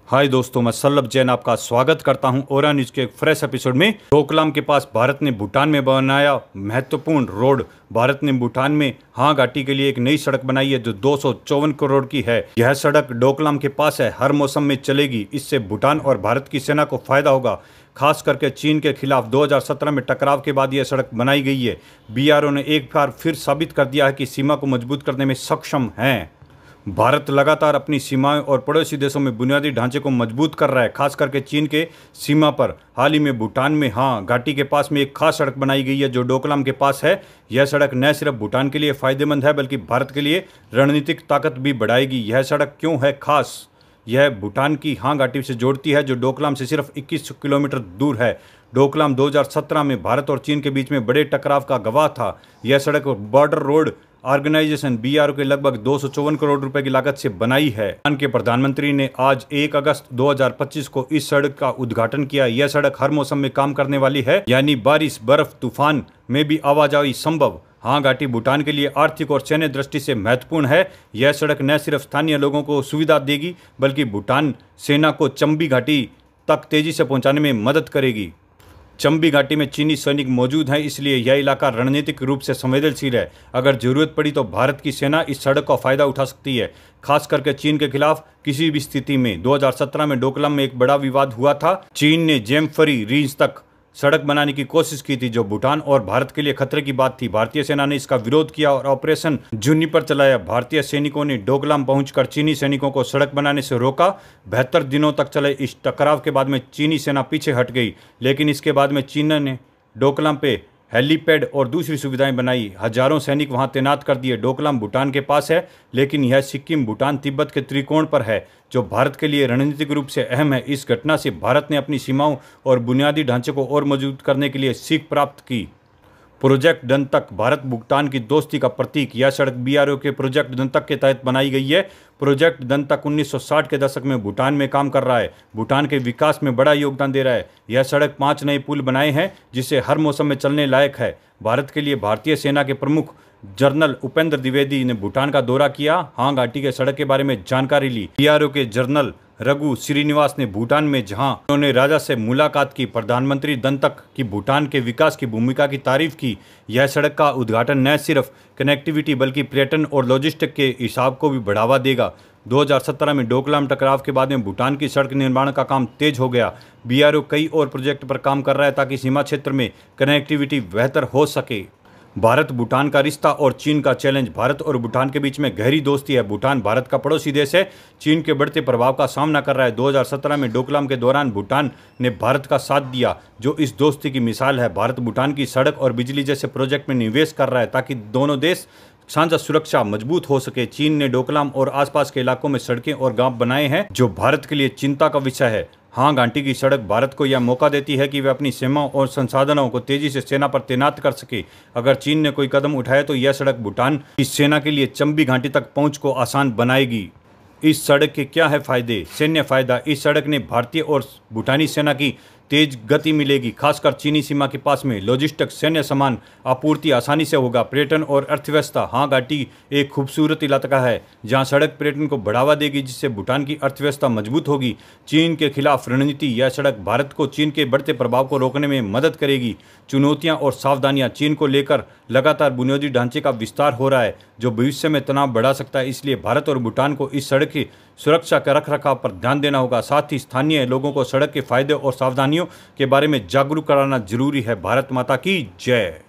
हाय दोस्तों, मैं सल्लभ जैन आपका स्वागत करता हूं ओरा न्यूज के एक फ्रेश एपिसोड में। डोकलाम के पास भारत ने भूटान में बनाया महत्वपूर्ण रोड। भारत ने भूटान में हाँ घाटी के लिए एक नई सड़क बनाई है जो 254 करोड़ की है। यह सड़क डोकलाम के पास है, हर मौसम में चलेगी। इससे भूटान और भारत की सेना को फायदा होगा, खास करके चीन के खिलाफ 2017 में टकराव के बाद यह सड़क बनाई गई है। बीआरओ ने एक बार फिर साबित कर दिया है कि सीमा को मजबूत करने में सक्षम है। भारत लगातार अपनी सीमाएं और पड़ोसी देशों में बुनियादी ढांचे को मजबूत कर रहा है, खास करके चीन के सीमा पर। हाल ही में भूटान में हाँ घाटी के पास में एक खास सड़क बनाई गई है जो डोकलाम के पास है। यह सड़क न सिर्फ भूटान के लिए फायदेमंद है बल्कि भारत के लिए रणनीतिक ताकत भी बढ़ाएगी। यह सड़क क्यों है खास? यह भूटान की हाँ घाटी से जोड़ती है जो डोकलाम से सिर्फ 21 किलोमीटर दूर है। डोकलाम 2017 में भारत और चीन के बीच में बड़े टकराव का गवाह था। यह सड़क बॉर्डर रोड ऑर्गेनाइजेशन बीआरओ के लगभग 254 करोड़ रुपए की लागत से बनाई है। भूटान के प्रधानमंत्री ने आज 1 अगस्त 2025 को इस सड़क का उद्घाटन किया। यह सड़क हर मौसम में काम करने वाली है, यानी बारिश, बर्फ, तूफान में भी आवाजाही संभव। हाँ घाटी भूटान के लिए आर्थिक और सैन्य दृष्टि से महत्वपूर्ण है। यह सड़क न सिर्फ स्थानीय लोगों को सुविधा देगी बल्कि भूटान सेना को चंबी घाटी तक तेजी से पहुंचाने में मदद करेगी। चंबी घाटी में चीनी सैनिक मौजूद हैं, इसलिए यह इलाका रणनीतिक रूप से संवेदनशील है। अगर जरूरत पड़ी तो भारत की सेना इस सड़क का फायदा उठा सकती है, खास करके चीन के खिलाफ किसी भी स्थिति में। 2017 में डोकलाम में एक बड़ा विवाद हुआ था। चीन ने जेमफरी रेंज तक सड़क बनाने की कोशिश की थी जो भूटान और भारत के लिए खतरे की बात थी। भारतीय सेना ने इसका विरोध किया और ऑपरेशन जुनिपर चलाया। भारतीय सैनिकों ने डोकलाम पहुंचकर चीनी सैनिकों को सड़क बनाने से रोका। 72 दिनों तक चले इस टकराव के बाद में चीनी सेना पीछे हट गई, लेकिन इसके बाद में चीन ने डोकलाम पे हेलीपैड और दूसरी सुविधाएं बनाई। हजारों सैनिक वहां तैनात कर दिए। डोकलाम भूटान के पास है, लेकिन यह सिक्किम, भूटान, तिब्बत के त्रिकोण पर है जो भारत के लिए रणनीतिक रूप से अहम है। इस घटना से भारत ने अपनी सीमाओं और बुनियादी ढांचे को और मजबूत करने के लिए सीख प्राप्त की। प्रोजेक्ट दंतक भारत भूटान की दोस्ती का प्रतीक। यह सड़क बीआरओ के प्रोजेक्ट दंतक के तहत बनाई गई है। प्रोजेक्ट दंतक 1960 के दशक में भूटान में काम कर रहा है, भूटान के विकास में बड़ा योगदान दे रहा है। यह सड़क 5 नए पुल बनाए हैं जिससे हर मौसम में चलने लायक है। भारत के लिए भारतीय सेना के प्रमुख जनरल उपेंद्र द्विवेदी ने भूटान का दौरा किया, हाँ घाटी के सड़क के बारे में जानकारी ली। बीआरओ के जनरल रघु श्रीनिवास ने भूटान में जहां उन्होंने राजा से मुलाकात की, प्रधानमंत्री दंतक की भूटान के विकास की भूमिका की तारीफ की। यह सड़क का उद्घाटन न सिर्फ कनेक्टिविटी बल्कि पर्यटन और लॉजिस्टिक के हिसाब को भी बढ़ावा देगा। 2017 में डोकलाम टकराव के बाद में भूटान की सड़क निर्माण का काम तेज हो गया। बीआरओ कई और प्रोजेक्ट पर काम कर रहा है ताकि सीमा क्षेत्र में कनेक्टिविटी बेहतर हो सके। भारत भूटान का रिश्ता और चीन का चैलेंज। भारत और भूटान के बीच में गहरी दोस्ती है। भूटान भारत का पड़ोसी देश है, चीन के बढ़ते प्रभाव का सामना कर रहा है। 2017 में डोकलाम के दौरान भूटान ने भारत का साथ दिया जो इस दोस्ती की मिसाल है। भारत भूटान की सड़क और बिजली जैसे प्रोजेक्ट में निवेश कर रहा है ताकि दोनों देश साझा सुरक्षा मजबूत हो सके। चीन ने डोकलाम और आसपास के इलाकों में सड़कें और गांव बनाए हैं जो भारत के लिए चिंता का विषय है। हाँ घाटी की सड़क भारत को यह मौका देती है कि वे अपनी सीमाओं और संसाधनों को तेजी से सेना पर तैनात कर सके। अगर चीन ने कोई कदम उठाए तो यह सड़क भूटान की सेना के लिए चंबी घाटी तक पहुंच को आसान बनाएगी। इस सड़क के क्या है फायदे? सैन्य फायदा। इस सड़क ने भारतीय और भूटानी सेना की तेज गति मिलेगी, खासकर चीनी सीमा के पास में। लॉजिस्टिक सैन्य सामान आपूर्ति आसानी से होगा। पर्यटन और अर्थव्यवस्था। हाँ घाटी एक खूबसूरत इलाका है जहाँ सड़क पर्यटन को बढ़ावा देगी जिससे भूटान की अर्थव्यवस्था मजबूत होगी। चीन के खिलाफ रणनीति। यह सड़क भारत को चीन के बढ़ते प्रभाव को रोकने में मदद करेगी। चुनौतियाँ और सावधानियाँ। चीन को लेकर लगातार बुनियादी ढांचे का विस्तार हो रहा है जो भविष्य में तनाव बढ़ा सकता है, इसलिए भारत और भूटान को इस सड़क की सुरक्षा के रखरखाव पर ध्यान देना होगा। साथ ही स्थानीय लोगों को सड़क के फायदे और सावधानियों के बारे में जागरूक कराना जरूरी है। भारत माता की जय।